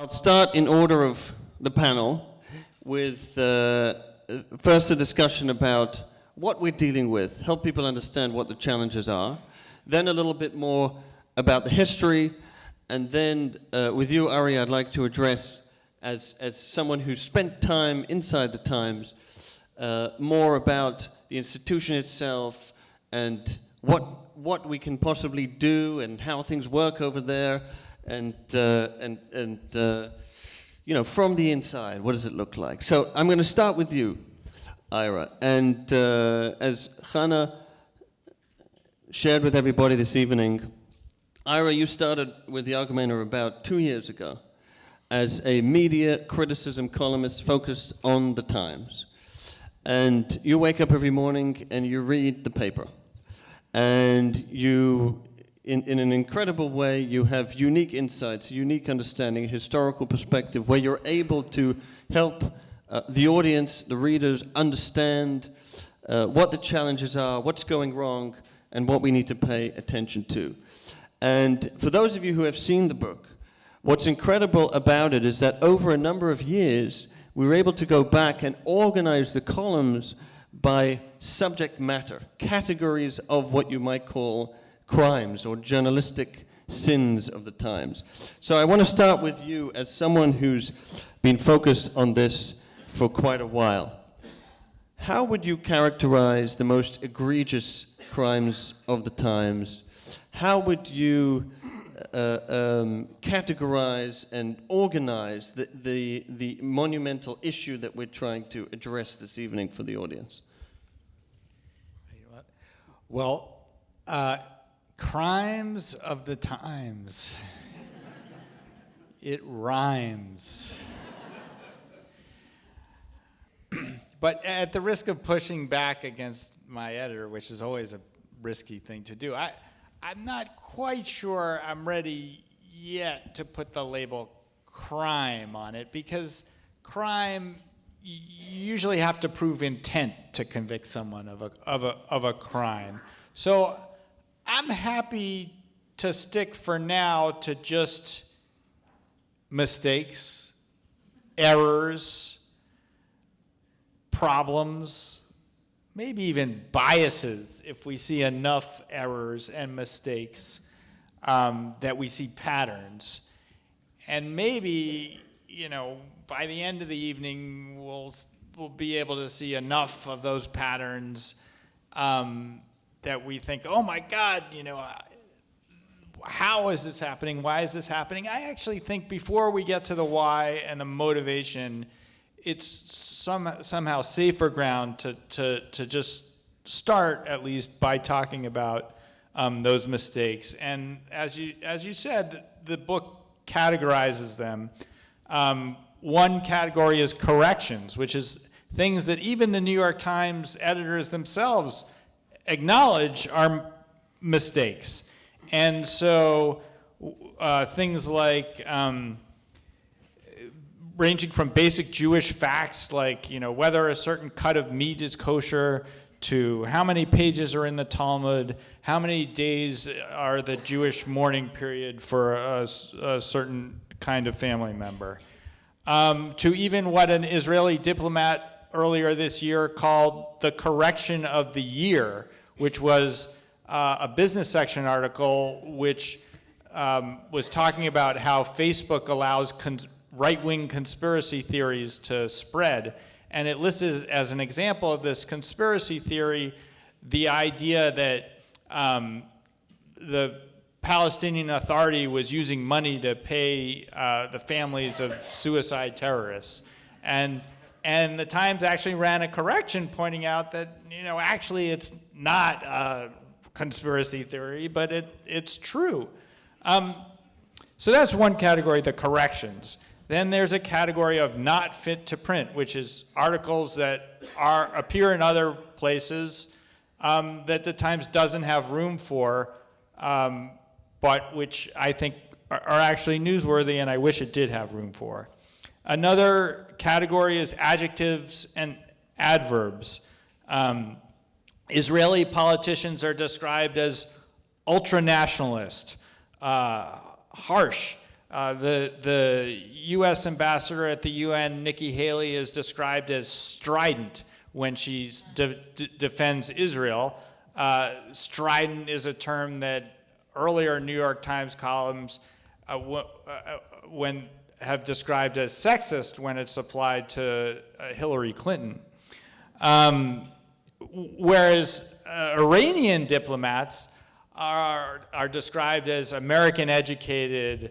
I'll start in order of the panel with first a discussion about what we're dealing with, help people understand what the challenges are, then a little bit more about the history, and then with you, Ari, I'd like to address, as someone who's spent time inside the Times, more about the institution itself and what we can possibly do and how things work over there, and from the inside, what does it look like? So I'm going to start with you, Ira, and as Chana shared with everybody this evening, Ira, you started with the Algemeiner about 2 years ago as a media criticism columnist focused on the Times. And you wake up every morning and you read the paper. And you, in an incredible way, you have unique insights, unique understanding, historical perspective, where you're able to help the audience, the readers, understand what the challenges are, what's going wrong, and what we need to pay attention to. And for those of you who have seen the book, what's incredible about it is that over a number of years, we were able to go back and organize the columns by subject matter, categories of what you might call crimes or journalistic sins of the times. So I want to start with you as someone who's been focused on this for quite a while. How would you characterize the most egregious crimes of the times? How would you categorize and organize the monumental issue that we're trying to address this evening for the audience? Well, crimes of the times. It rhymes. But at the risk of pushing back against my editor, which is always a risky thing to do, I'm not quite sure I'm ready yet to put the label crime on it, because crime, you usually have to prove intent to convict someone of a crime. So I'm happy to stick for now to just mistakes, errors, problems, maybe even biases, if we see enough errors and mistakes, that we see patterns. And maybe, by the end of the evening, we'll be able to see enough of those patterns that we think, oh my God, how is this happening? Why is this happening? I actually think before we get to the why and the motivation, it's somehow safer ground to just start, at least, by talking about those mistakes. And as you said, the book categorizes them. One category is corrections, which is things that even the New York Times editors themselves acknowledge are mistakes. And so things like ranging from basic Jewish facts like, whether a certain cut of meat is kosher, to how many pages are in the Talmud, how many days are the Jewish mourning period for a certain kind of family member, to even what an Israeli diplomat earlier this year called the correction of the year, which was a business section article which was talking about how Facebook allows right-wing conspiracy theories to spread. And it listed as an example of this conspiracy theory the idea that the Palestinian Authority was using money to pay the families of suicide terrorists. And the Times actually ran a correction pointing out that, actually it's not a conspiracy theory, but it's true. So that's one category, the corrections. Then there's a category of not fit to print, which is articles that appear in other places that the Times doesn't have room for, but which I think are actually newsworthy and I wish it did have room for. Another category is adjectives and adverbs. Israeli politicians are described as ultra-nationalist, harsh, The U.S. ambassador at the UN, Nikki Haley, is described as strident when she defends Israel. Strident is a term that earlier New York Times columns have described as sexist when it's applied to Hillary Clinton. Whereas Iranian diplomats are described as American educated,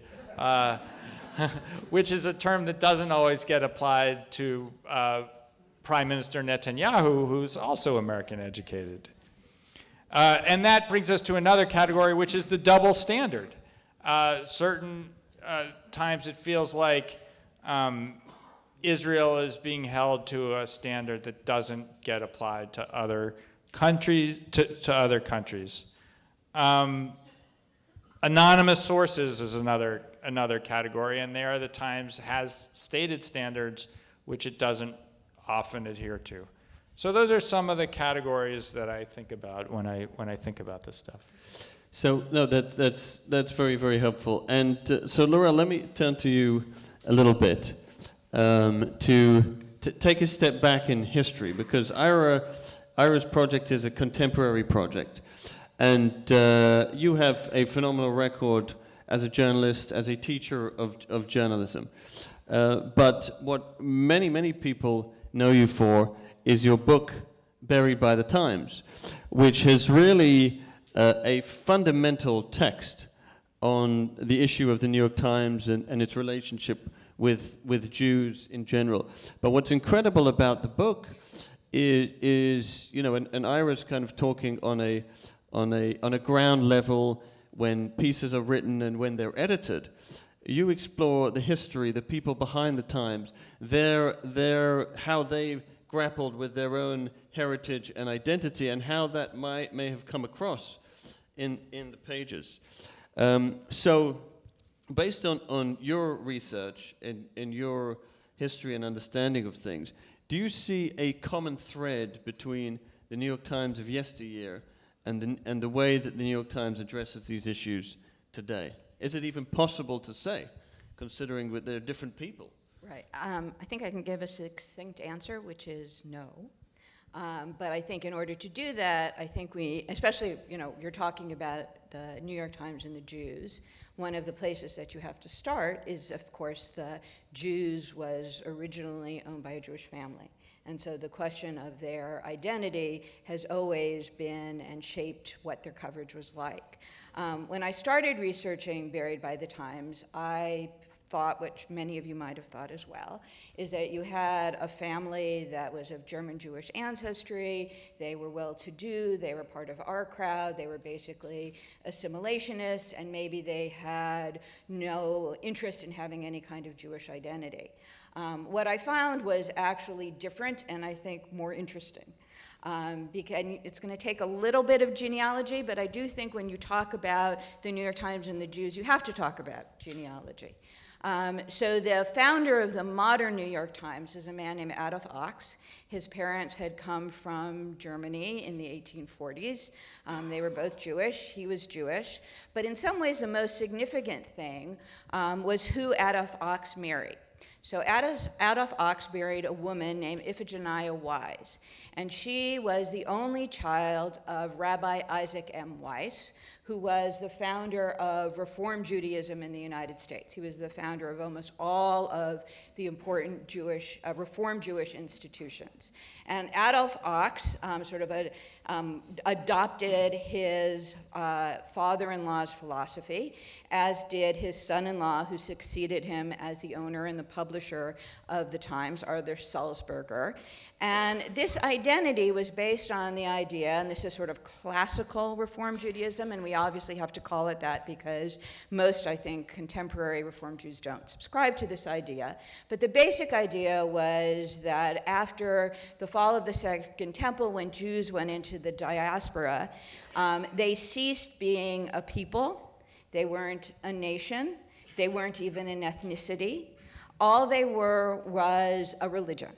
which is a term that doesn't always get applied to Prime Minister Netanyahu, who's also American educated. And that brings us to another category, which is the double standard. Certain times it feels like Israel is being held to a standard that doesn't get applied to other countries. Anonymous sources is another category, and there the Times has stated standards which it doesn't often adhere to. So those are some of the categories that I think about when I think about this stuff. So no, that's very, very helpful. And so Laurel, let me turn to you a little bit to take a step back in history, because Ira's project is a contemporary project, and you have a phenomenal record as a journalist, as a teacher of journalism. But what many people know you for is your book, Buried by the Times, which has really a fundamental text on the issue of the New York Times and its relationship with Jews in general. But what's incredible about the book is you know, and Ira's kind of talking on a ground level when pieces are written and when they're edited. You explore the history, the people behind the Times, how they grappled with their own heritage and identity, and how that may have come across in the pages. So, based on your research and your history and understanding of things, do you see a common thread between the New York Times of yesteryear and the way that the New York Times addresses these issues today? Is it even possible to say, considering that they're different people? Right. I think I can give a succinct answer, which is no. But I think in order to do that, I think especially, you know, you're talking about the New York Times and the Jews. One of the places that you have to start is, of course, the Jews was originally owned by a Jewish family. And so the question of their identity has always been and shaped what their coverage was like. When I started researching Buried by the Times, I thought, which many of you might have thought as well, is that you had a family that was of German Jewish ancestry. They were well-to-do. They were part of our crowd. They were basically assimilationists, and maybe they had no interest in having any kind of Jewish identity. What I found was actually different and I think more interesting. Because it's going to take a little bit of genealogy, but I do think when you talk about the New York Times and the Jews, you have to talk about genealogy. So the founder of the modern New York Times is a man named Adolf Ochs. His parents had come from Germany in the 1840s. They were both Jewish. He was Jewish. But in some ways, the most significant thing was who Adolf Ochs married. So Adolf Ochs married a woman named Iphigenia Wise, and she was the only child of Rabbi Isaac M. Weiss, who was the founder of Reform Judaism in the United States. He was the founder of almost all of the important Jewish, Reform Jewish institutions. And Adolf Ochs adopted his father-in-law's philosophy, as did his son-in-law, who succeeded him as the owner and the publisher of the Times, Arthur Sulzberger. And this identity was based on the idea, and this is sort of classical Reform Judaism, and we obviously have to call it that because most, I think, contemporary Reform Jews don't subscribe to this idea. But the basic idea was that after the fall of the Second Temple, when Jews went into the diaspora, they ceased being a people. They weren't a nation. They weren't even an ethnicity. All they were was a religion.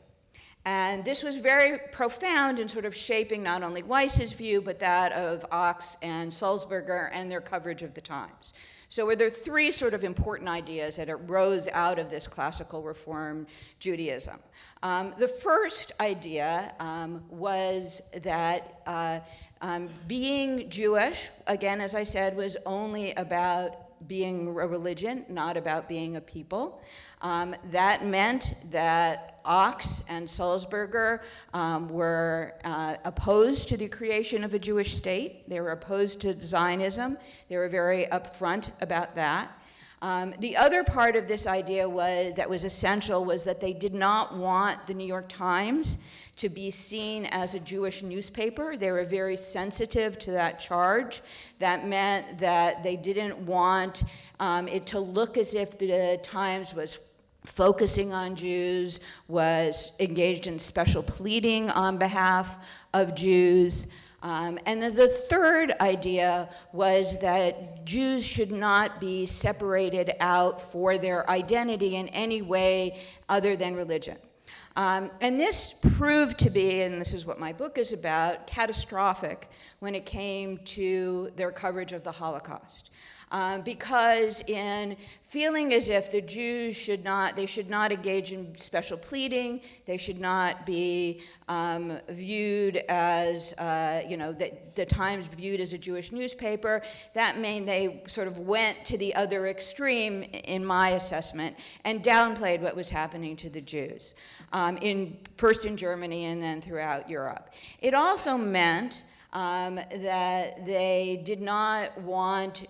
And this was very profound in sort of shaping not only Weiss's view, but that of Ochs and Sulzberger and their coverage of the Times. So were there three sort of important ideas that arose out of this classical Reform Judaism? The first idea was that being Jewish, again, as I said, was only about being a religion, not about being a people. That meant that Ox and Sulzberger were opposed to the creation of a Jewish state. They were opposed to Zionism. They were very upfront about that. The other part of this idea that was essential was that they did not want the New York Times to be seen as a Jewish newspaper. They were very sensitive to that charge. That meant that they didn't want it to look as if the Times was focusing on Jews, was engaged in special pleading on behalf of Jews. And then the third idea was that Jews should not be separated out for their identity in any way other than religion. And this proved to be, and this is what my book is about, catastrophic when it came to their coverage of the Holocaust. Because in feeling as if the Jews should not engage in special pleading, they should not be viewed as, the Times viewed as a Jewish newspaper, that meant they sort of went to the other extreme, in my assessment, and downplayed what was happening to the Jews, first in Germany and then throughout Europe. It also meant that they did not want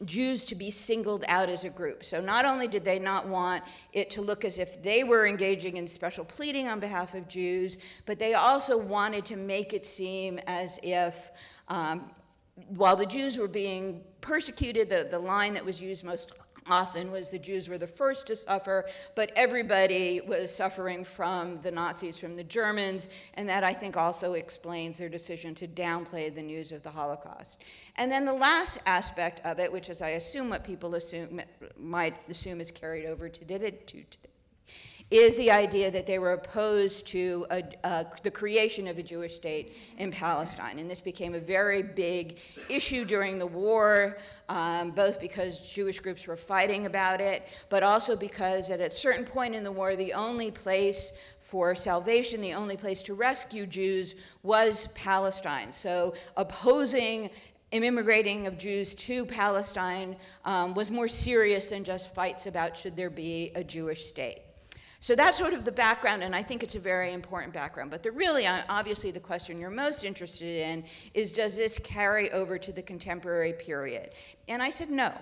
Jews to be singled out as a group. So not only did they not want it to look as if they were engaging in special pleading on behalf of Jews, but they also wanted to make it seem as if while the Jews were being persecuted, the line that was used most often was the Jews were the first to suffer, but everybody was suffering from the Nazis, from the Germans, and that I think also explains their decision to downplay the news of the Holocaust. And then the last aspect of it, which is I assume what people might assume is carried over to today, is the idea that they were opposed to the creation of a Jewish state in Palestine. And this became a very big issue during the war, both because Jewish groups were fighting about it, but also because at a certain point in the war, the only place for salvation, the only place to rescue Jews was Palestine. So opposing immigrating of Jews to Palestine was more serious than just fights about should there be a Jewish state. So that's sort of the background, and I think it's a very important background. But obviously the question you're most interested in is, does this carry over to the contemporary period? And I said no.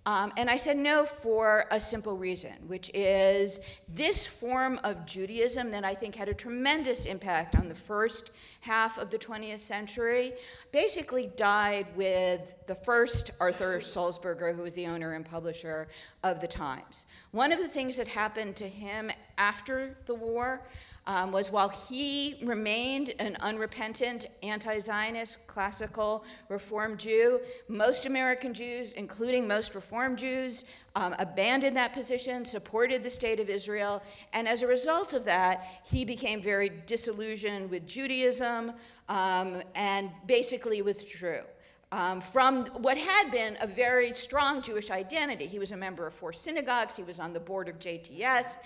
And I said no for a simple reason, which is this form of Judaism that I think had a tremendous impact on the first half of the 20th century basically died with the first Arthur Sulzberger, who was the owner and publisher of the Times. One of the things that happened to him after the war was while he remained an unrepentant anti-Zionist classical Reform Jew, most American Jews, including most Reform Jews, abandoned that position, supported the state of Israel, and as a result of that, he became very disillusioned with Judaism and basically withdrew from what had been a very strong Jewish identity. He was a member of 4 synagogues. He was on the board of JTS.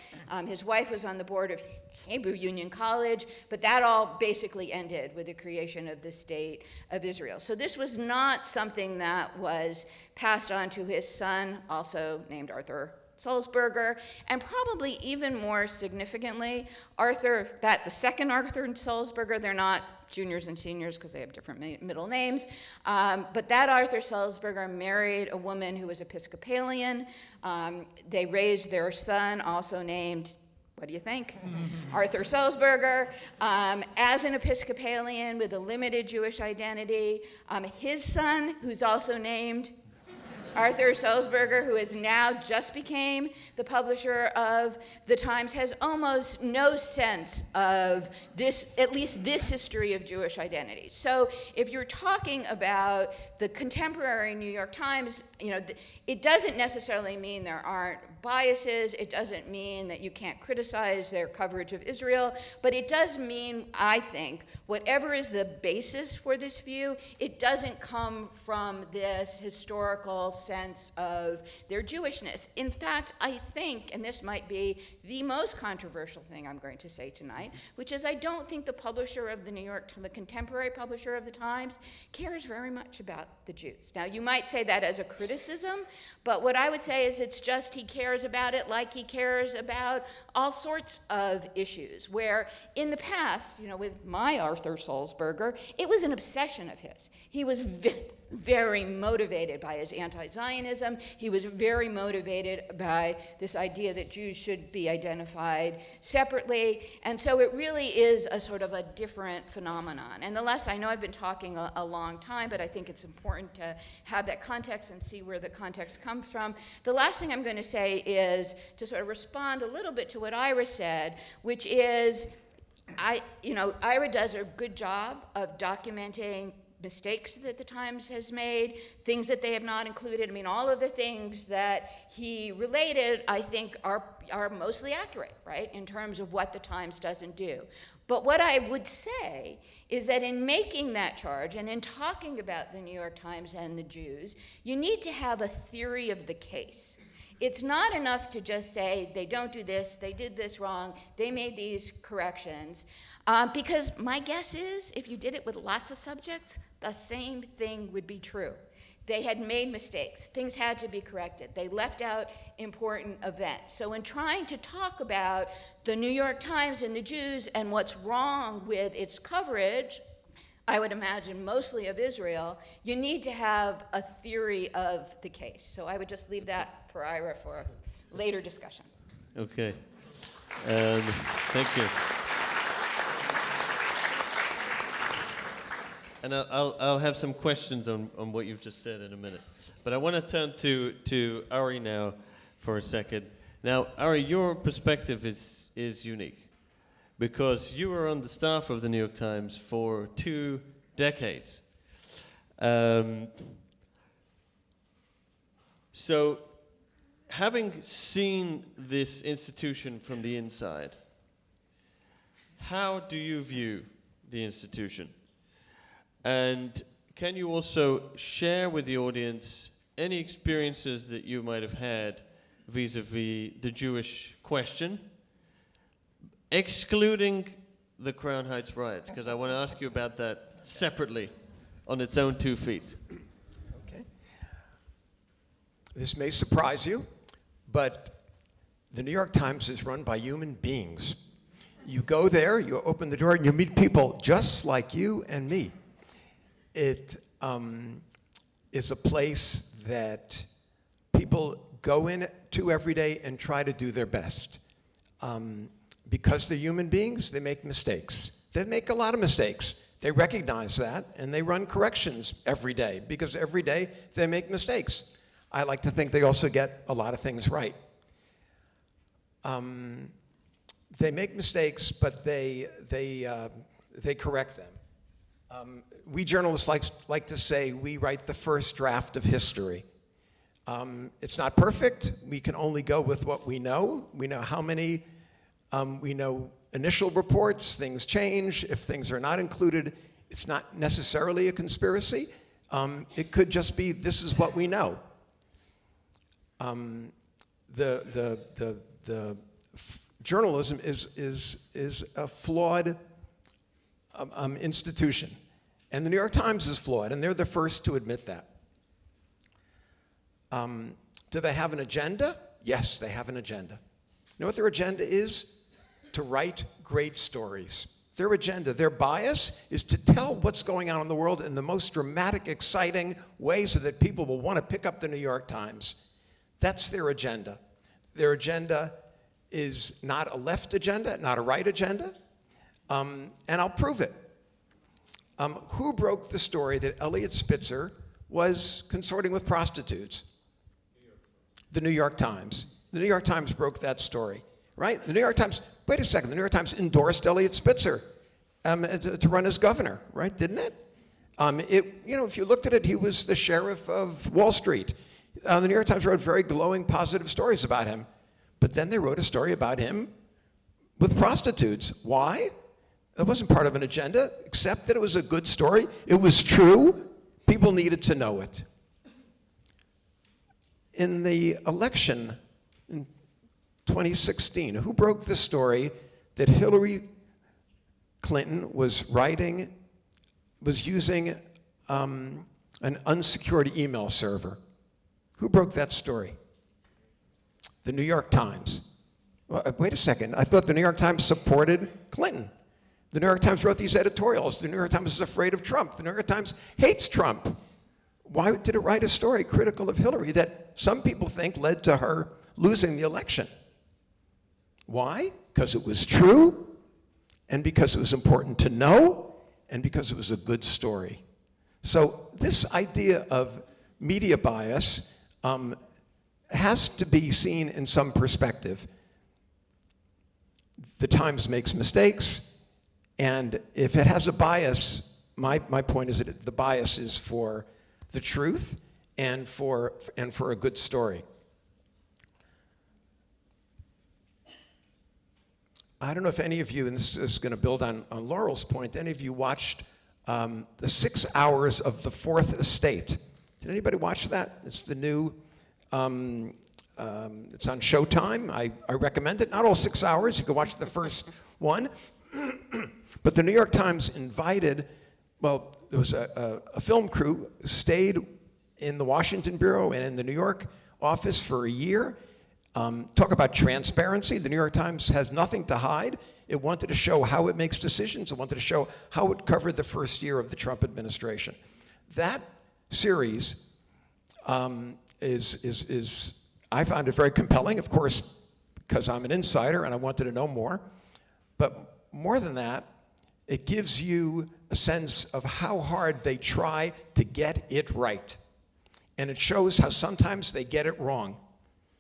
His wife was on the board of Hebrew Union College. But that all basically ended with the creation of the state of Israel. So this was not something that was passed on to his son, also named Arthur Sulzberger, and probably even more significantly, the second Arthur Sulzberger, they're not juniors and seniors because they have different middle names, but that Arthur Sulzberger married a woman who was Episcopalian. They raised their son, also named, what do you think? Arthur Sulzberger, as an Episcopalian with a limited Jewish identity. His son, who's also named Arthur Sulzberger, who has now just became the publisher of the Times, has almost no sense of this, at least this history of Jewish identity. So if you're talking about the contemporary New York Times, it doesn't necessarily mean there aren't biases. It doesn't mean that you can't criticize their coverage of Israel, but it does mean, I think, whatever is the basis for this view, it doesn't come from this historical false sense of their Jewishness. In fact, I think, and this might be the most controversial thing I'm going to say tonight, which is I don't think the publisher of the contemporary publisher of the Times cares very much about the Jews. Now, you might say that as a criticism, but what I would say is it's just he cares about it like he cares about all sorts of issues, where in the past, with my Arthur Sulzberger, it was an obsession of his. He was very motivated by his anti-Zionism. He was very motivated by this idea that Jews should be identified separately. And so it really is a sort of a different phenomenon. And the less, I know I've been talking a long time, but I think it's important to have that context and see where the context comes from. The last thing I'm going to say is to sort of respond a little bit to what Ira said, which is, Ira does a good job of documenting mistakes that the Times has made, things that they have not included. I mean, all of the things that he related, I think, are mostly accurate, right, in terms of what the Times doesn't do. But what I would say is that in making that charge and in talking about the New York Times and the Jews, you need to have a theory of the case. It's not enough to just say they don't do this, they did this wrong, they made these corrections, because my guess is if you did it with lots of subjects, the same thing would be true. They had made mistakes. Things had to be corrected. They left out important events. So in trying to talk about the New York Times and the Jews and what's wrong with its coverage, I would imagine mostly of Israel, you need to have a theory of the case. So I would just leave that for Ira for later discussion. Okay. Thank you. And I'll have some questions on what you've just said in a minute. But I want to turn to Ari now for a second. Now, Ari, your perspective is unique because you were on the staff of the New York Times for 2 decades. So, having seen this institution from the inside, how do you view the institution? And can you also share with the audience any experiences that you might have had vis-a-vis the Jewish question, excluding the Crown Heights riots? Because I want to ask you about that separately, on its own 2 feet. Okay. This may surprise you, but the New York Times is run by human beings. You go there, you open the door, and you meet people just like you and me. It is a place that people go in to every day and try to do their best. Because they're human beings, they make mistakes. They make a lot of mistakes. They recognize that, and they run corrections every day, because every day they make mistakes. I like to think they also get a lot of things right. They make mistakes, but they correct them. We journalists like to say we write the first draft of history. It's not perfect. We can only go with what we know. We know how many, we know initial reports, things change. If things are not included, it's not necessarily a conspiracy. It could just be this is what we know. Journalism is a flawed institution. And the New York Times is flawed, and they're the first to admit that. Do they have an agenda? Yes, they have an agenda. You know what their agenda is? To write great stories. Their agenda, their bias is to tell what's going on in the world in the most dramatic, exciting ways so that people will want to pick up the New York Times. That's their agenda. Their agenda is not a left agenda, not a right agenda, and I'll prove it. Who broke the story that Eliot Spitzer was consorting with prostitutes? The New York Times. The New York Times broke that story, right? The New York Times, wait a second, the New York Times endorsed Eliot Spitzer to run as governor, right? Didn't it? If you looked at it, he was the sheriff of Wall Street. The New York Times wrote very glowing, positive stories about him. But then they wrote a story about him with prostitutes. Why? That wasn't part of an agenda, except that it was a good story. It was true. People needed to know it. in the election in 2016, who broke the story that Hillary Clinton was using an unsecured email server? Who broke that story? The New York Times. Well, wait a second. I thought the New York Times supported Clinton. The New York Times wrote these editorials. The New York Times is afraid of Trump. The New York Times hates Trump. Why did it write a story critical of Hillary that some people think led to her losing the election? Why? Because it was true, and because it was important to know, and because it was a good story. So this idea of media bias has to be seen in some perspective. The Times makes mistakes, and if it has a bias, my point is that the bias is for the truth and for a good story. I don't know if any of you, and this is going to build on Laurel's point, any of you watched the 6 hours of The Fourth Estate. Did anybody watch that? It's the new, it's on Showtime. I recommend it. Not all 6 hours. You can watch the first one. But the New York Times invited, well, there was a film crew stayed in the Washington Bureau and in the New York office for a year. Talk about transparency. The New York Times has nothing to hide. It wanted to show how it makes decisions. It wanted to show how it covered the first year of the Trump administration. That series is I found it very compelling, of course, because I'm an insider and I wanted to know more. But more than that, it gives you a sense of how hard they try to get it right. And it shows how sometimes they get it wrong.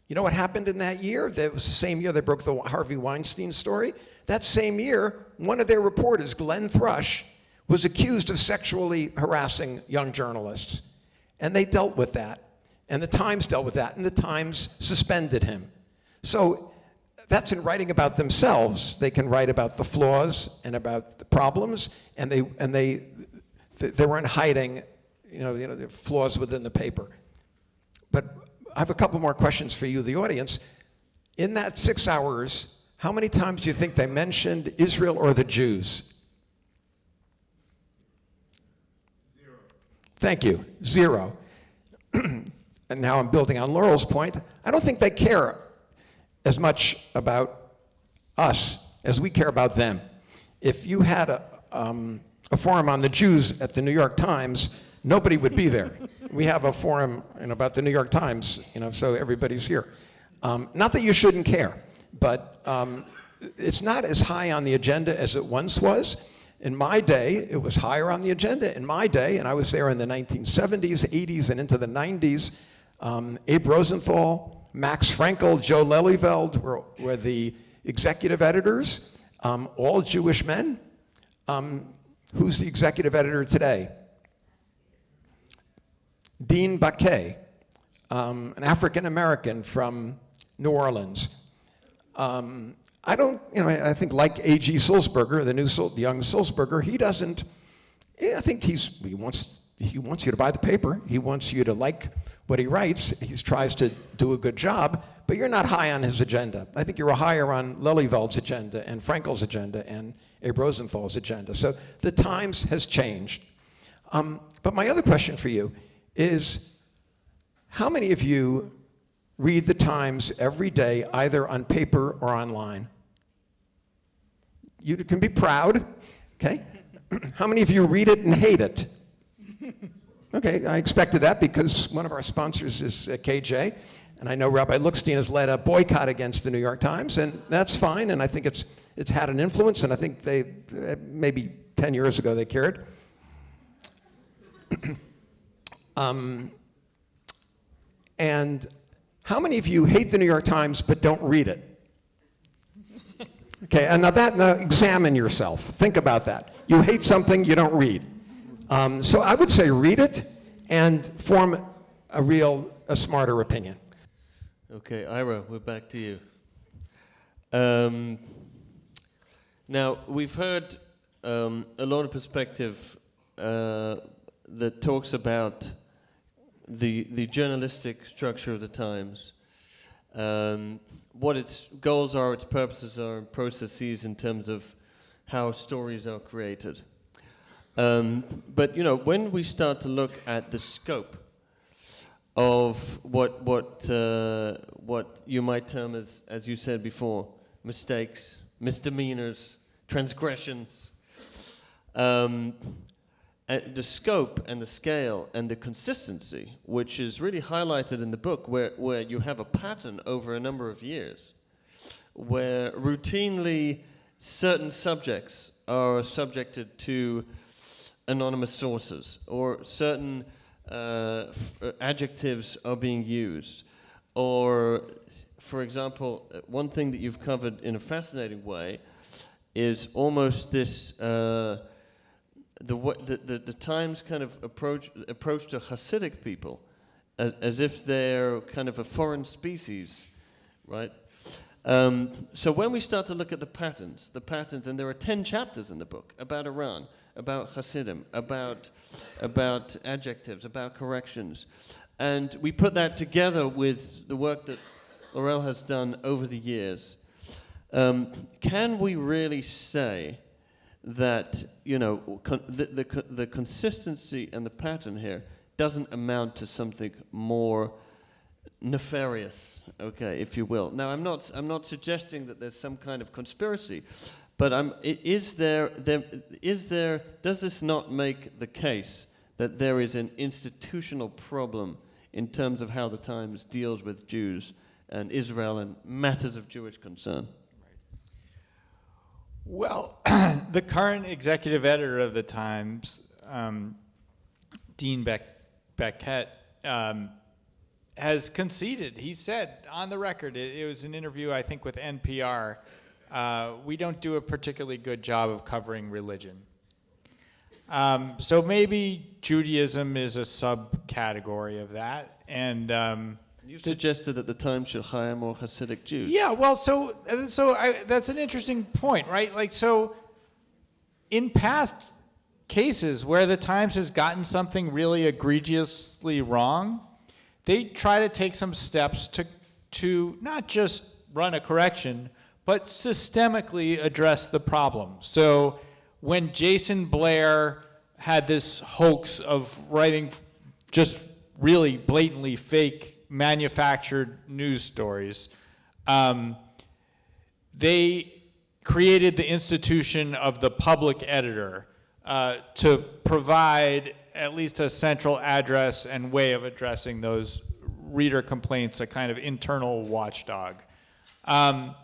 You know what happened in that year? That was the same year they broke the Harvey Weinstein story. That same year, one of their reporters, Glenn Thrush, was accused of sexually harassing young journalists. And they dealt with that. And the Times dealt with that. And the Times suspended him. So that's in writing about themselves. They can write about the flaws and about the problems. And they weren't hiding, the flaws within the paper. But I have a couple more questions for you, the audience. In that 6 hours, how many times do you think they mentioned Israel or the Jews? 0. Thank you, 0. And now I'm building on Laurel's point. I don't think they care as much about us as we care about them. If you had a forum on the Jews at the New York Times, nobody would be there. We have a forum about the New York Times, so everybody's here. Not that you shouldn't care, but it's not as high on the agenda as it once was. In my day, it was higher on the agenda. In my day, and I was there in the 1970s, 80s, and into the 90s, Abe Rosenthal, Max Frankel, Joe Lelyveld were the executive editors, all Jewish men. Who's the executive editor today? Dean Baquet, an African-American from New Orleans. I think like A.G. Sulzberger, the young Sulzberger, he doesn't, I think he wants you to buy the paper. He wants you to like what he writes. He tries to do a good job, but you're not high on his agenda. I think you're higher on Lelyveld's agenda and Frankel's agenda and Abe Rosenthal's agenda. So the Times has changed. But my other question for you is, how many of you read the Times every day, either on paper or online? You can be proud, okay? How many of you read it and hate it? Okay, I expected that because one of our sponsors is KJ, and I know Rabbi Lookstein has led a boycott against the New York Times, and that's fine, and I think it's had an influence, and I think they, maybe 10 years ago they cared. And how many of you hate the New York Times but don't read it? Okay, and now examine yourself. Think about that. You hate something you don't read. So I would say read it and form a smarter opinion. Okay, Ira, we're back to you. Now, we've heard a lot of perspective that talks about the journalistic structure of the Times, what its goals are, its purposes are, and processes in terms of how stories are created. But when we start to look at the scope of what you might term as you said before, mistakes, misdemeanors, transgressions, the scope and the scale and the consistency, which is really highlighted in the book, where you have a pattern over a number of years, where routinely certain subjects are subjected to anonymous sources, or certain adjectives are being used, or, for example, one thing that you've covered in a fascinating way is almost this the Times kind of approach to Hasidic people as if they're kind of a foreign species, right? So when we start to look at the patterns, and there are 10 chapters in the book about Iran, about Hasidim, about adjectives, about corrections, and we put that together with the work that Laurel has done over the years, can we really say that the consistency and the pattern here doesn't amount to something more nefarious, okay, if you will? Now, I'm not suggesting that there's some kind of conspiracy, but does this not make the case that there is an institutional problem in terms of how the Times deals with Jews and Israel and matters of Jewish concern? Well, the current executive editor of the Times, Dean Beckett, has conceded. He said on the record, it was an interview, I think, with NPR, we don't do a particularly good job of covering religion. So maybe Judaism is a subcategory of that. And you suggested that the Times should hire more Hasidic Jews. Yeah, well, so that's an interesting point, right? Like, so in past cases where the Times has gotten something really egregiously wrong, they try to take some steps to not just run a correction, but systemically address the problem. So when Jason Blair had this hoax of writing just really blatantly fake manufactured news stories, they created the institution of the public editor to provide at least a central address and way of addressing those reader complaints, a kind of internal watchdog. And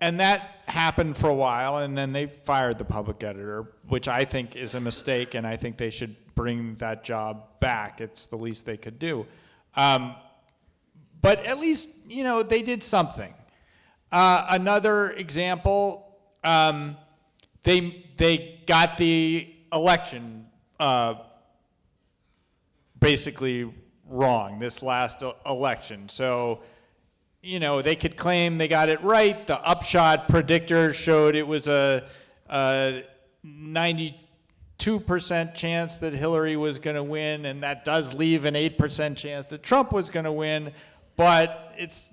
that happened for a while, and then they fired the public editor, which I think is a mistake, and I think they should bring that job back. It's the least they could do. But at least, they did something. Another example, they got the election basically wrong, this last election. So, they could claim they got it right. The upshot predictor showed it was a 92% chance that Hillary was going to win, and that does leave an 8% chance that Trump was going to win. But it's,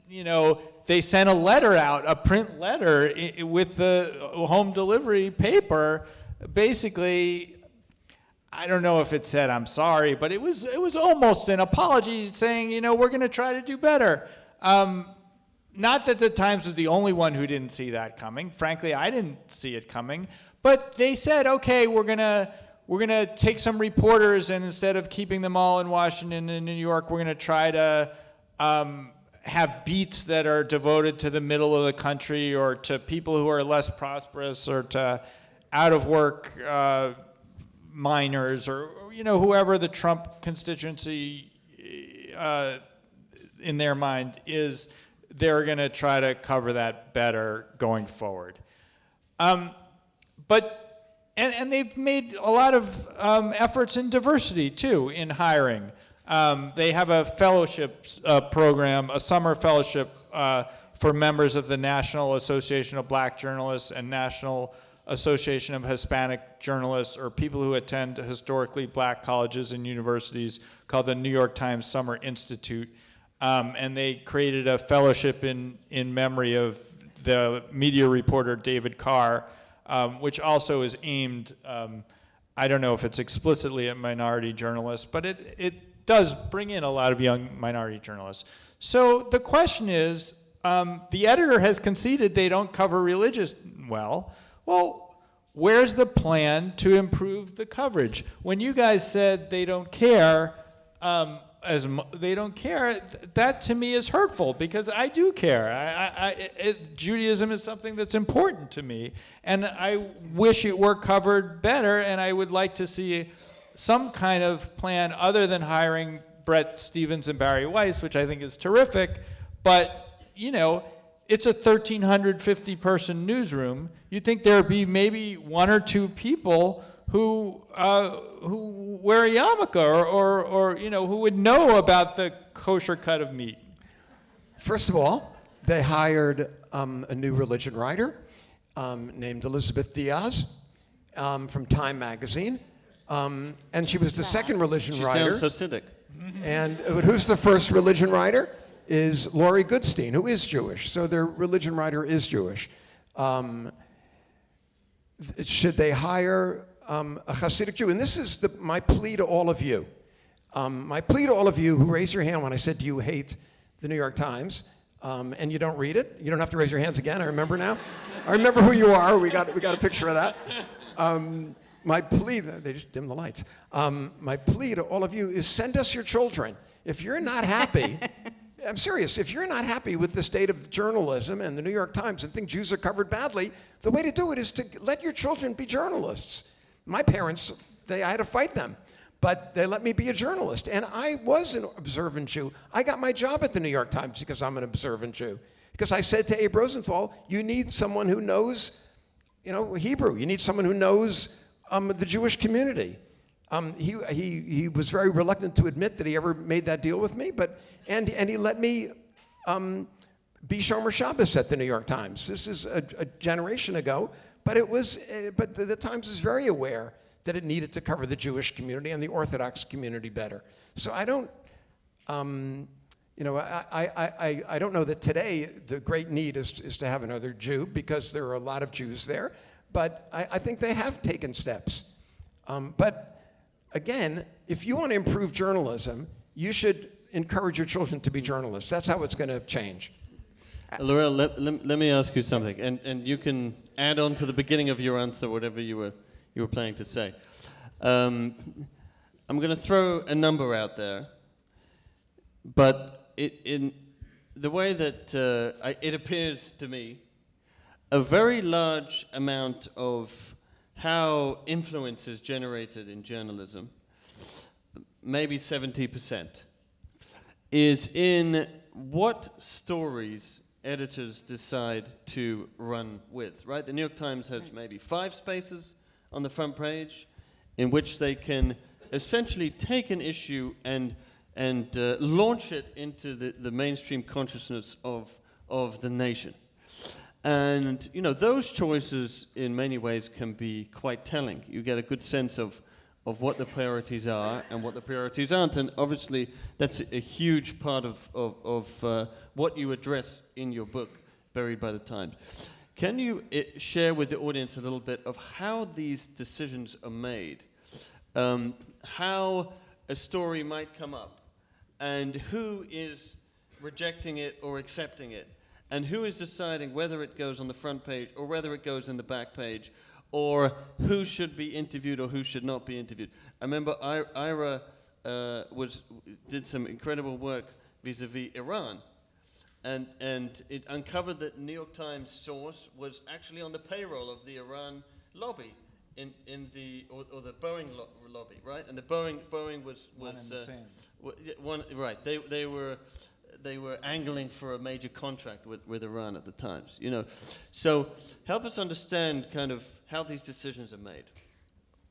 they sent a letter out, a print letter with the home delivery paper. Basically, I don't know if it said I'm sorry, but it was almost an apology saying, we're going to try to do better. Not that the Times was the only one who didn't see that coming. Frankly, I didn't see it coming. But they said, okay, we're gonna take some reporters, and instead of keeping them all in Washington and New York, we're gonna try to have beats that are devoted to the middle of the country, or to people who are less prosperous, or to out-of-work minors, or whoever the Trump constituency in their mind is. They're going to try to cover that better going forward. But they've made a lot of efforts in diversity, too, in hiring. They have a fellowship program, a summer fellowship for members of the National Association of Black Journalists and National Association of Hispanic Journalists, or people who attend historically black colleges and universities, called the New York Times Summer Institute. And they created a fellowship in memory of the media reporter David Carr, which also is aimed, I don't know if it's explicitly at minority journalists, but it does bring in a lot of young minority journalists. So the question is, the editor has conceded they don't cover religious well. Well, where's the plan to improve the coverage? When you guys said they don't care, they don't care, that to me is hurtful, because I do care. Judaism is something that's important to me, and I wish it were covered better, and I would like to see some kind of plan other than hiring Brett Stevens and Barry Weiss, which I think is terrific, but, you know, it's a 1,350 person newsroom. You'd think there'd be maybe one or two people who wear a yarmulke, or you know, who would know about the kosher cut of meat. First of all, they hired a new religion writer named Elizabeth Diaz from Time magazine, and she was the second religion writer. She sounds Hasidic. And who's the first religion writer? Is Laurie Goodstein, who is Jewish. So their religion writer is Jewish. Should they hire a Hasidic Jew? And this is my plea to all of you. My plea to all of you who raised your hand when I said, do you hate the New York Times? And you don't read it. You don't have to raise your hands again. I remember now. I remember who you are. We got a picture of that. My plea, they just dim the lights. My plea to all of you is send us your children. If you're not happy, I'm serious, if you're not happy with the state of journalism and the New York Times and think Jews are covered badly, the way to do it is to let your children be journalists. My parents, I had to fight them, but they let me be a journalist. And I was an observant Jew. I got my job at the New York Times because I'm an observant Jew. Because I said to Abe Rosenthal, you need someone who knows, you know, Hebrew. You need someone who knows the Jewish community. He was very reluctant to admit that he ever made that deal with me, and he let me be Shomer Shabbos at the New York Times. This is a generation ago, but the Times is very aware that it needed to cover the Jewish community and the Orthodox community better. So I don't, you know, I don't know that today the great need is to have another Jew, because there are a lot of Jews there, but I think they have taken steps. But again, if you want to improve journalism, you should encourage your children to be journalists. That's how it's going to change. Laurel, let me ask you something, and you can add on to the beginning of your answer whatever you were planning to say. I'm going to throw a number out there, but in the way that it appears to me, a very large amount of how influence is generated in journalism, maybe 70%, is in what stories editors decide to run with, right? The New York Times has maybe 5 spaces on the front page in which they can essentially take an issue and launch it into the mainstream consciousness of the nation. And, you know, those choices in many ways can be quite telling. You get a good sense of what the priorities are and what the priorities aren't. And obviously, that's a huge part of what you address in your book, Buried by the Times. Can you share with the audience a little bit of how these decisions are made, how a story might come up, and who is rejecting it or accepting it? And who is deciding whether it goes on the front page or whether it goes in the back page, or who should be interviewed or who should not be interviewed? I remember Ira did some incredible work vis-a-vis Iran, and it uncovered that New York Times source was actually on the payroll of the Iran lobby in the Boeing lobby, right? And the Boeing was one and the same. One, right? They were angling for a major contract with Iran at the Times, you know. So help us understand kind of how these decisions are made.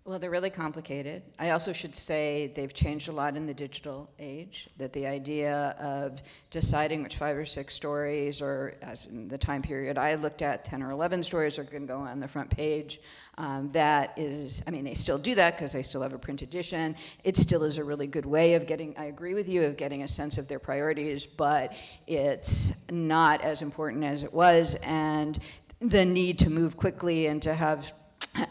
Well, they're really complicated. I also should say they've changed a lot in the digital age, that the idea of deciding which 5 or 6 stories, or as in the time period I looked at, 10 or 11 stories are going to go on the front page. That is, I mean, they still do that because they still have a print edition. It still is a really good way of getting, I agree with you, of getting a sense of their priorities, but it's not as important as it was, and the need to move quickly and to have,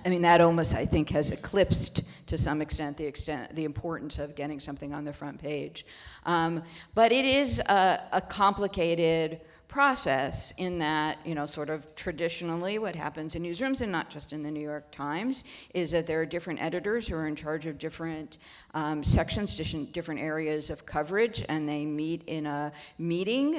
I mean, that almost, I think, has eclipsed to some extent the importance of getting something on the front page. But it is a complicated process in that, you know, sort of traditionally what happens in newsrooms, and not just in the New York Times, is that there are different editors who are in charge of different sections, different areas of coverage, and they meet in a meeting.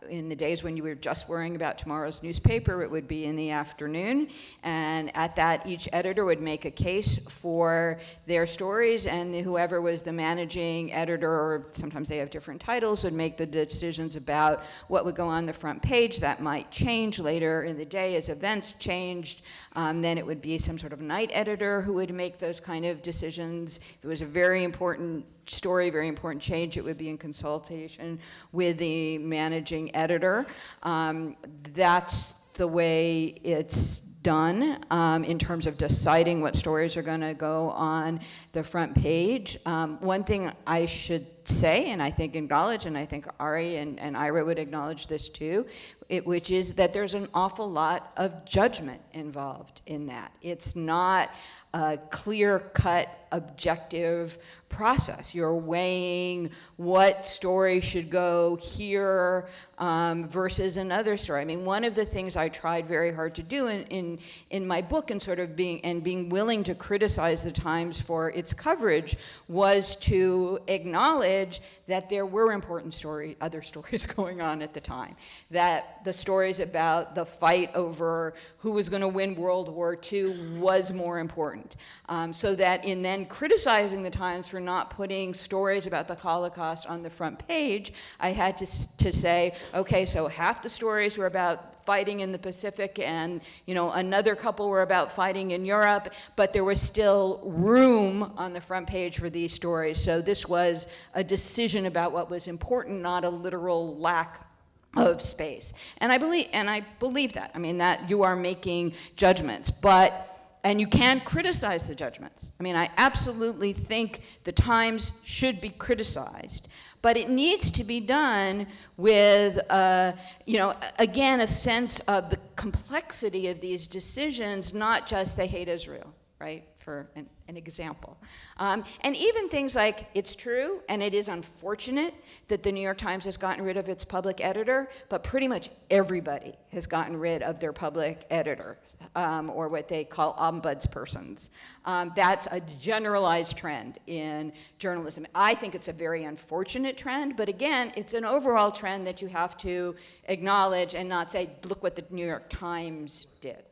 In the days when you were just worrying about tomorrow's newspaper, it would be in the afternoon, and at that, each editor would make a case for their stories, and whoever was the managing editor, or sometimes they have different titles, would make the decisions about what would go on the front page. That might change later in the day as events changed. Then it would be some sort of night editor who would make those kind of decisions. If it was a very important story, very important change, it would be in consultation with the managing editor. That's the way it's done in terms of deciding what stories are going to go on the front page. One thing I should say, and I think acknowledge, and I think Ari and Ira would acknowledge this too, which is that there's an awful lot of judgment involved in that. It's not a clear-cut, objective process. You're weighing what story should go here versus another story. I mean, one of the things I tried very hard to do in my book, and sort of being willing to criticize the Times for its coverage, was to acknowledge that there were important other stories going on at the time. That the stories about the fight over who was going to win World War II was more important. So that in then criticizing the Times for not putting stories about the Holocaust on the front page, I had to say, okay, so half the stories were about fighting in the Pacific, and another couple were about fighting in Europe, but there was still room on the front page for these stories. So this was a decision about what was important, not a literal lack of space. And I believe that. I mean, that you are making judgments, and you can criticize the judgments. I mean, I absolutely think the Times should be criticized, but it needs to be done with, again, a sense of the complexity of these decisions, not just they hate Israel, right, for an example. And even things like, it's true, and it is unfortunate that the New York Times has gotten rid of its public editor, but pretty much everybody has gotten rid of their public editor, or what they call ombudspersons. That's a generalized trend in journalism. I think it's a very unfortunate trend, but again, it's an overall trend that you have to acknowledge and not say, look what the New York Times did.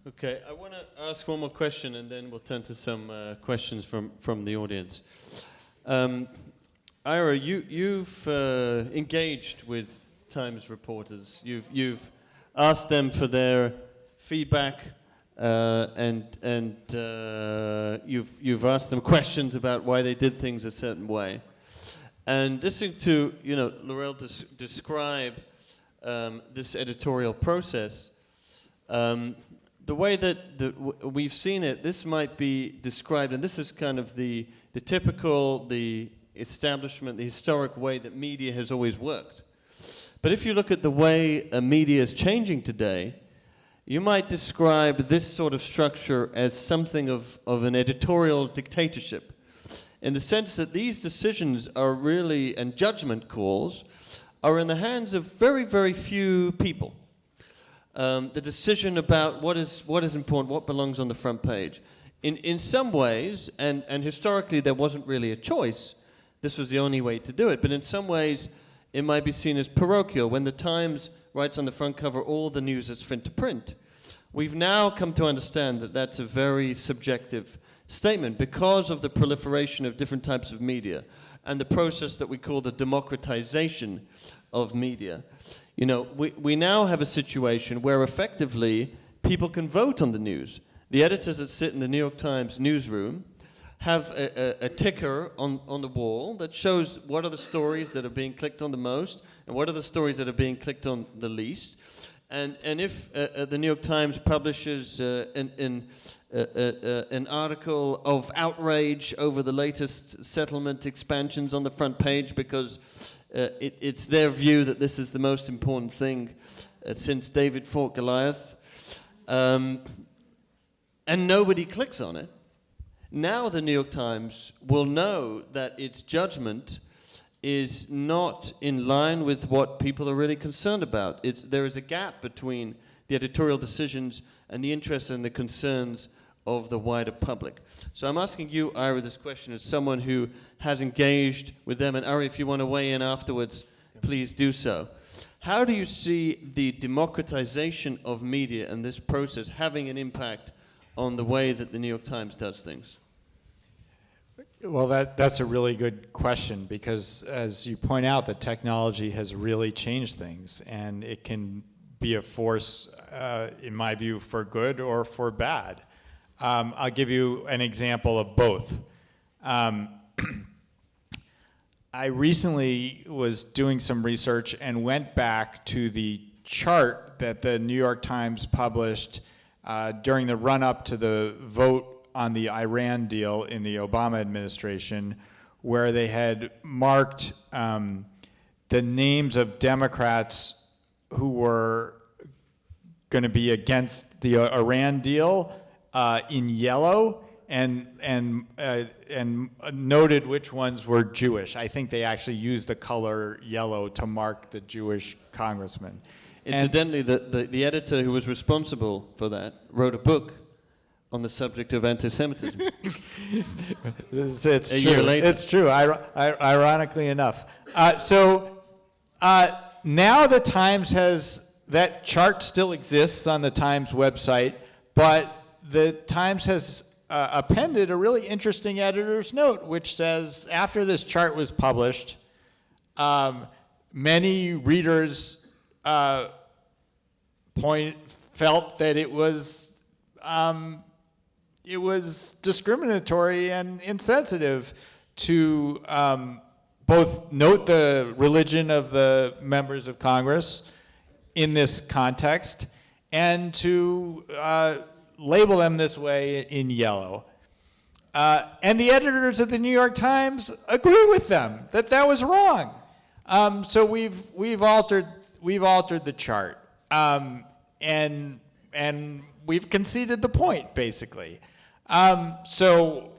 Okay, I want to ask one more question, and then we'll turn to some questions from the audience. Ira, you've engaged with Times reporters. You've asked them for their feedback, and you've asked them questions about why they did things a certain way. And listening to Laurel describe this editorial process. The way that we've seen it, this might be described, and this is kind of the typical, the establishment, the historic way that media has always worked. But if you look at the way media is changing today, you might describe this sort of structure as something of an editorial dictatorship, in the sense that these decisions are really, and judgment calls, are in the hands of very, very few people. The decision about what is important, what belongs on the front page. In some ways, and historically there wasn't really a choice, this was the only way to do it, but in some ways it might be seen as parochial. When the Times writes on the front cover all the news that's fit to print, we've now come to understand that that's a very subjective statement because of the proliferation of different types of media and the process that we call the democratization of media. We now have a situation where effectively people can vote on the news. The editors that sit in the New York Times newsroom have a ticker on the wall that shows what are the stories that are being clicked on the most and what are the stories that are being clicked on the least. And if the New York Times publishes an article of outrage over the latest settlement expansions on the front page because it's their view that this is the most important thing since David fought Goliath, and nobody clicks on it, now the New York Times will know that its judgment is not in line with what people are really concerned about. There is a gap between the editorial decisions and the interests and the concerns of the wider public. So I'm asking you, Ira, this question as someone who has engaged with them, and Ari, if you want to weigh in afterwards, please do so. How do you see the democratization of media and this process having an impact on the way that the New York Times does things? Well, that's a really good question because, as you point out, the technology has really changed things, and it can be a force, in my view, for good or for bad. I'll give you an example of both. I recently was doing some research and went back to the chart that the New York Times published during the run-up to the vote on the Iran deal in the Obama administration, where they had marked the names of Democrats who were going to be against the Iran deal in yellow, and noted which ones were Jewish. I think they actually used the color yellow to mark the Jewish congressman. Incidentally, the editor who was responsible for that wrote a book on the subject of anti-Semitism. It's a true. year later. It's true, ironically enough. So now the Times has, that chart still exists on the Times website, but the Times has appended a really interesting editor's note, which says, after this chart was published, many readers felt that it was discriminatory and insensitive to both note the religion of the members of Congress in this context and to label them this way in yellow. And the editors of the New York Times agree with them that was wrong. So we've altered the chart, and we've conceded the point, basically. So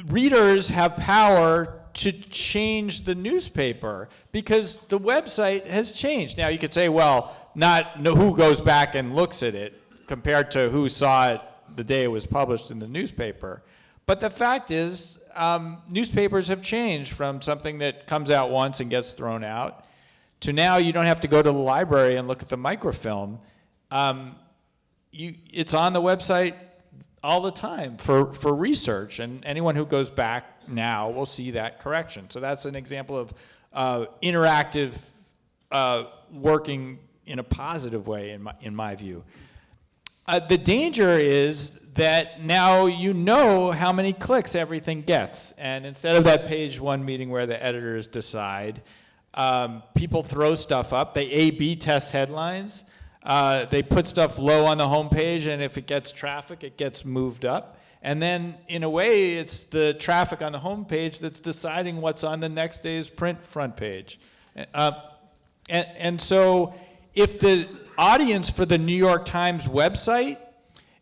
readers have power to change the newspaper because the website has changed. Now you could say, well, not who goes back and looks at it compared to who saw it the day it was published in the newspaper. But the fact is, newspapers have changed from something that comes out once and gets thrown out to now you don't have to go to the library and look at the microfilm. It's on the website all the time for research, and anyone who goes back now will see that correction. So that's an example of interactive working in a positive way, in my view. The danger is that now you know how many clicks everything gets, and instead of that page one meeting where the editors decide, people throw stuff up. They A/B test headlines. They put stuff low on the homepage, and if it gets traffic, it gets moved up. And then, in a way, it's the traffic on the homepage that's deciding what's on the next day's print front page. And so, if the audience for the New York Times website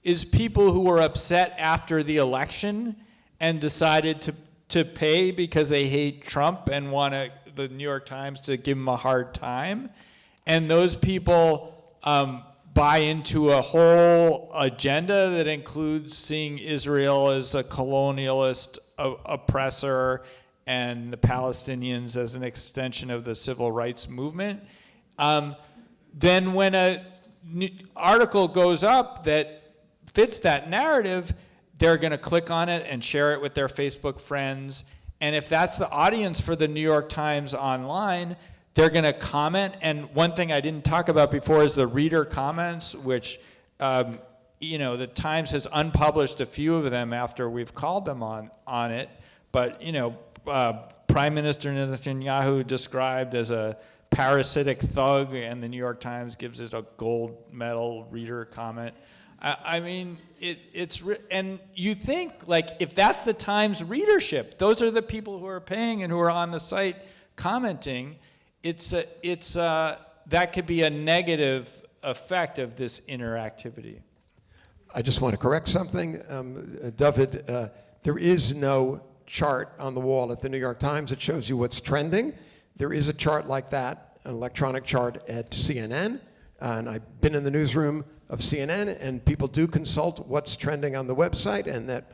is people who were upset after the election and decided to pay because they hate Trump and want the New York Times to give them a hard time, and those people buy into a whole agenda that includes seeing Israel as a colonialist oppressor and the Palestinians as an extension of the civil rights movement, then when an article goes up that fits that narrative, they're going to click on it and share it with their Facebook friends. And if that's the audience for the New York Times online, they're going to comment. And one thing I didn't talk about before is the reader comments, which the Times has unpublished a few of them after we've called them on it. But, Prime Minister Netanyahu described as a parasitic thug, and the New York Times gives it a gold medal reader comment. And you think, like, if that's the Times readership, those are the people who are paying and who are on the site commenting, that could be a negative effect of this interactivity. I just want to correct something. Dovid, there is no chart on the wall at the New York Times that shows you what's trending. There is a chart like that, an electronic chart at CNN, and I've been in the newsroom of CNN, and people do consult what's trending on the website, and that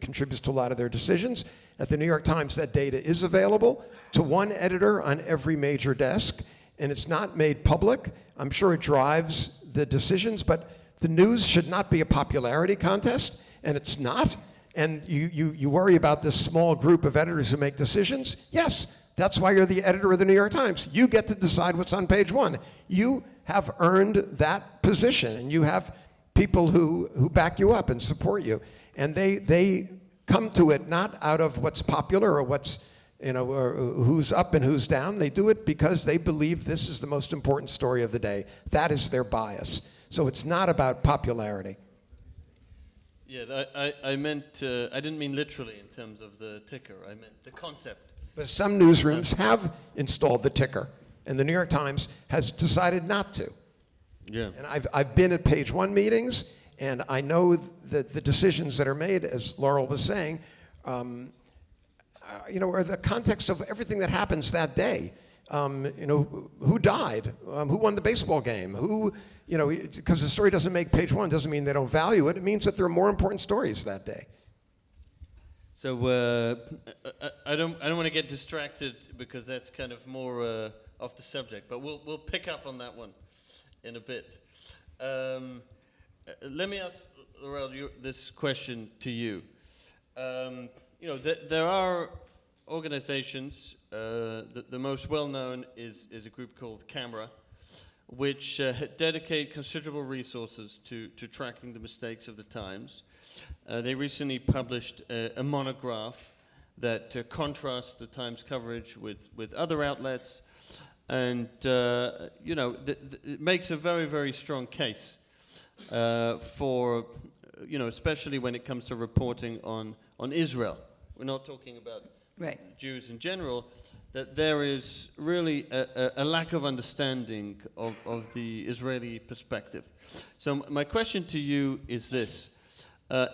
contributes to a lot of their decisions. At the New York Times, that data is available to one editor on every major desk, and it's not made public. I'm sure it drives the decisions, but the news should not be a popularity contest, and it's not. And you worry about this small group of editors who make decisions. Yes, that's why you're the editor of the New York Times. You get to decide what's on page one. You have earned that position, and you have people who back you up and support you. And they come to it not out of what's popular or what's, or who's up and who's down. They do it because they believe this is the most important story of the day. That is their bias. So it's not about popularity. Yeah, I meant, I didn't mean literally in terms of the ticker. I meant the concept. But some newsrooms have installed the ticker, and the New York Times has decided not to. Yeah. And I've been at page one meetings, and I know that the decisions that are made, as Laurel was saying, are the context of everything that happens that day. Who died? Who won the baseball game? Because the story doesn't make page one doesn't mean they don't value it. It means that there are more important stories that day. So I don't want to get distracted because that's kind of more off the subject, but we'll pick up on that one in a bit. Let me ask Laurel this question to you. There are organizations. The most well-known is a group called Camera, which dedicate considerable resources to tracking the mistakes of the Times. They recently published a monograph that contrasts the Times coverage with other outlets, and it makes a very, very strong case for, especially when it comes to reporting on Israel. We're not talking about Jews in general, that there is really a lack of understanding of the Israeli perspective. So my question to you is this.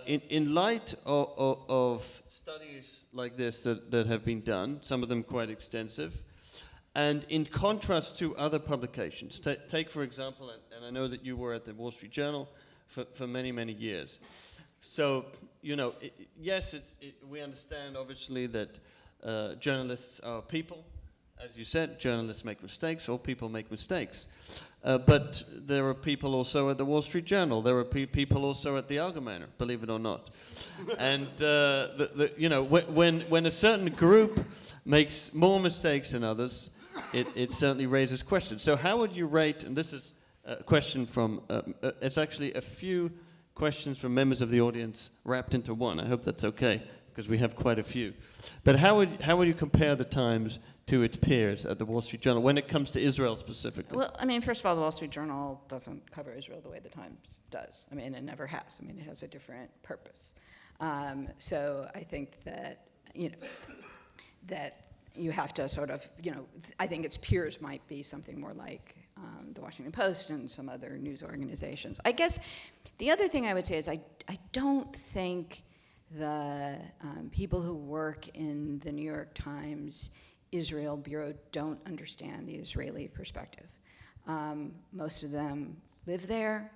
In light of studies like this that have been done, some of them quite extensive, and in contrast to other publications, take for example, and I know that you were at the Wall Street Journal for many, many years. So, yes, we understand obviously that journalists are people. As you said, journalists make mistakes, all people make mistakes. But there are people also at the Wall Street Journal. There are people also at the Algemeiner, believe it or not. And when a certain group makes more mistakes than others, it certainly raises questions. So how would you rate? And this is a question from. It's actually a few questions from members of the audience wrapped into one. I hope that's okay, because we have quite a few. But how would you compare the Times to its peers at the Wall Street Journal when it comes to Israel specifically? Well, first of all, the Wall Street Journal doesn't cover Israel the way the Times does. It never has. It has a different purpose. So I think that, that you have to sort of, I think its peers might be something more like the Washington Post and some other news organizations. I guess the other thing I would say is I don't think the people who work in the New York Times Israel Bureau don't understand the Israeli perspective. Most of them live there.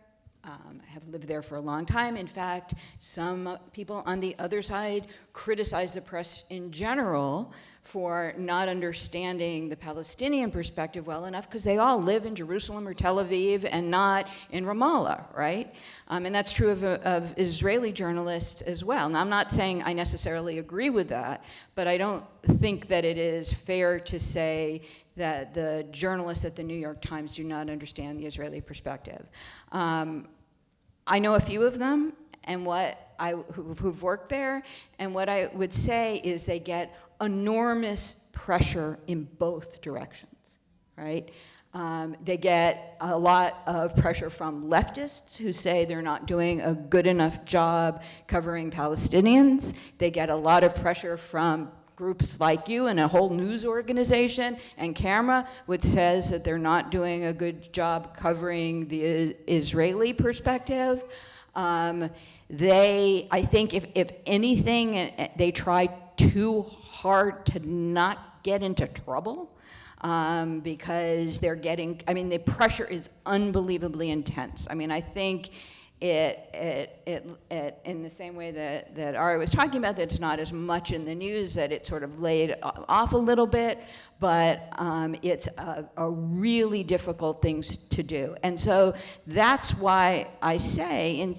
have lived there for a long time. In fact, some people on the other side criticize the press in general for not understanding the Palestinian perspective well enough, because they all live in Jerusalem or Tel Aviv and not in Ramallah, right? And that's true of Israeli journalists as well. Now, I'm not saying I necessarily agree with that, but I don't think that it is fair to say that the journalists at the New York Times do not understand the Israeli perspective. I know a few of them, and who've worked there, and what I would say is they get enormous pressure in both directions, right? They get a lot of pressure from leftists who say they're not doing a good enough job covering Palestinians. They get a lot of pressure from groups like you and a whole news organization and camera, which says that they're not doing a good job covering the Israeli perspective. I think if anything, they try too hard to not get into trouble, because the pressure is unbelievably intense. I mean, I think it in the same way that Ari was talking about, that it's not as much in the news, that it sort of laid off a little bit, but it's a really difficult thing to do. And so that's why I say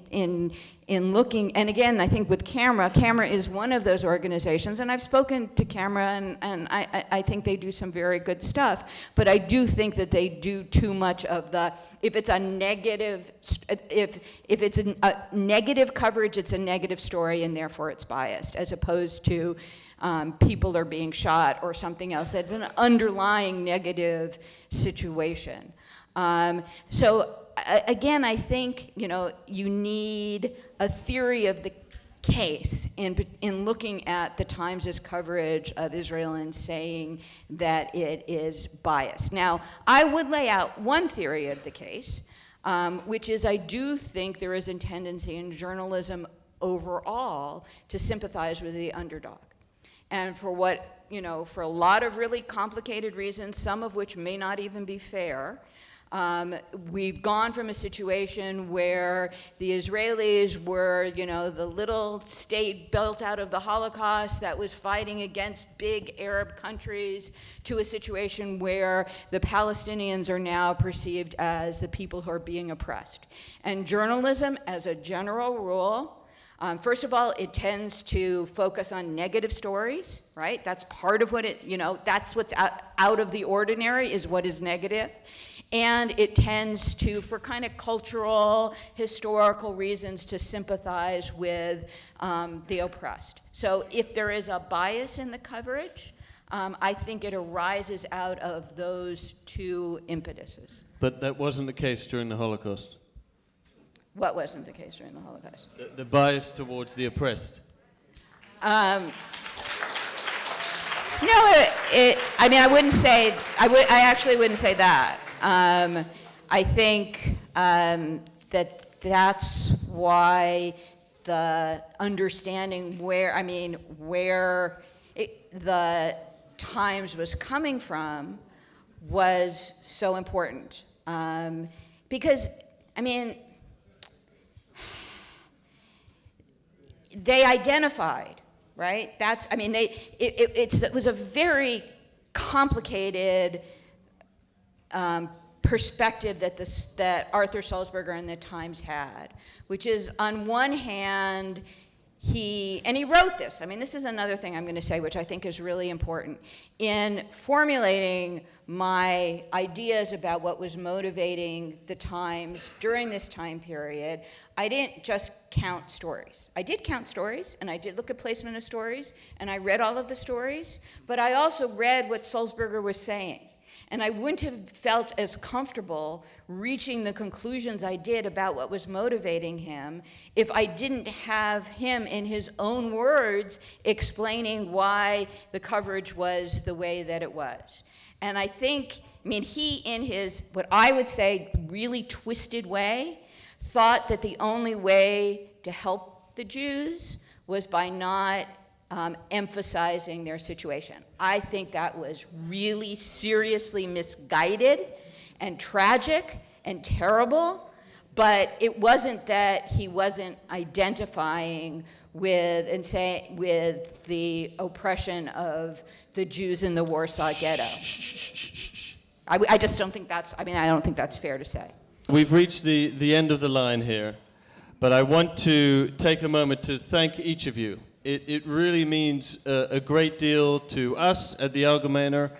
in looking, and again, I think with Camera is one of those organizations, and I've spoken to Camera, and I think they do some very good stuff, but I do think that they do too much of if it's a negative coverage, it's a negative story, and therefore it's biased, as opposed to people are being shot or something else that's an underlying negative situation. Again, I think, you need a theory of the case in looking at the Times' coverage of Israel and saying that it is biased. Now, I would lay out one theory of the case, which is I do think there is a tendency in journalism overall to sympathize with the underdog. And for a lot of really complicated reasons, some of which may not even be fair, we've gone from a situation where the Israelis were, the little state built out of the Holocaust that was fighting against big Arab countries, to a situation where the Palestinians are now perceived as the people who are being oppressed. And journalism, as a general rule, first of all, it tends to focus on negative stories, right? That's part of what that's what's out of the ordinary, is what is negative. And it tends to, for kind of cultural, historical reasons, to sympathize with the oppressed. So if there is a bias in the coverage, I think it arises out of those two impetuses. But that wasn't the case during the Holocaust. What wasn't the case during the Holocaust? The bias towards the oppressed. I wouldn't say, I actually wouldn't say that. I think that's why the understanding where the Times was coming from was so important. Because, they identified, right? It was a very complicated perspective that Arthur Sulzberger and the Times had, which is, on one hand, he wrote this. This is another thing I'm going to say, which I think is really important. In formulating my ideas about what was motivating the Times during this time period, I didn't just count stories. I did count stories, and I did look at placement of stories, and I read all of the stories, but I also read what Sulzberger was saying. And I wouldn't have felt as comfortable reaching the conclusions I did about what was motivating him if I didn't have him, in his own words, explaining why the coverage was the way that it was. And I think, he, in his, what I would say, really twisted way, thought that the only way to help the Jews was by not emphasizing their situation. I think that was really seriously misguided and tragic and terrible, But it wasn't that he wasn't identifying with with the oppression of the Jews in the Warsaw Ghetto. I just don't think that's. I don't think that's fair to say. We've reached the end of the line here, but I want to take a moment to thank each of you. It really means a great deal to us at the Algemeiner,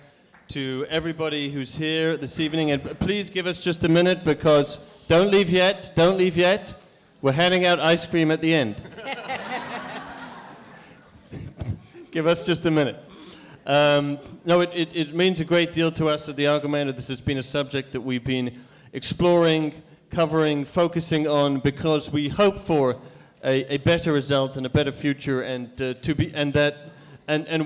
to everybody who's here this evening, and please give us just a minute, because don't leave yet. We're handing out ice cream at the end. Give us just a minute. No, it means a great deal to us at the Algemeiner. This has been a subject that we've been exploring, covering, focusing on, because we hope for a better result and a better future, and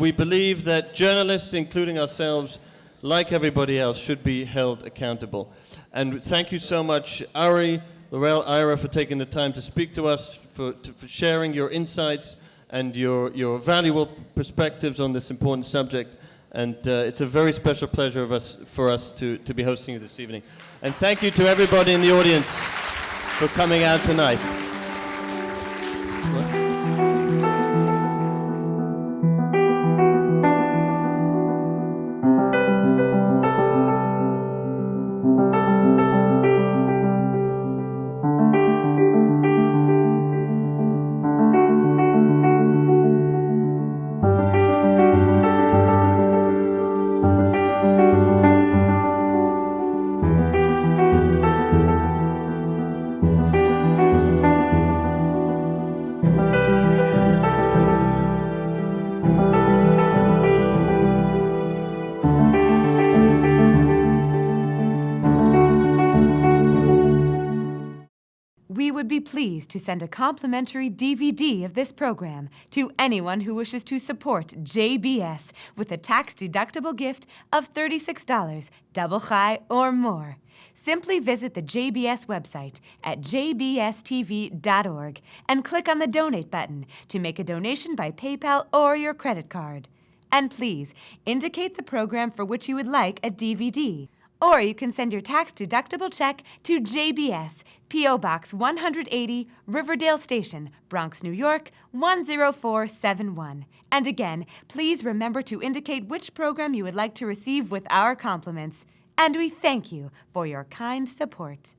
we believe that journalists, including ourselves, like everybody else, should be held accountable. And thank you so much, Ari, Laurel, Ira, for taking the time to speak to us, for sharing your insights and your valuable perspectives on this important subject. And it's a very special pleasure for us to be hosting you this evening. And thank you to everybody in the audience for coming out tonight. We would be pleased to send a complimentary DVD of this program to anyone who wishes to support JBS with a tax-deductible gift of $36, double chai or more. Simply visit the JBS website at jbstv.org and click on the Donate button to make a donation by PayPal or your credit card. And please indicate the program for which you would like a DVD. Or you can send your tax-deductible check to JBS, P.O. Box 180, Riverdale Station, Bronx, New York, 10471. And again, please remember to indicate which program you would like to receive with our compliments. And we thank you for your kind support.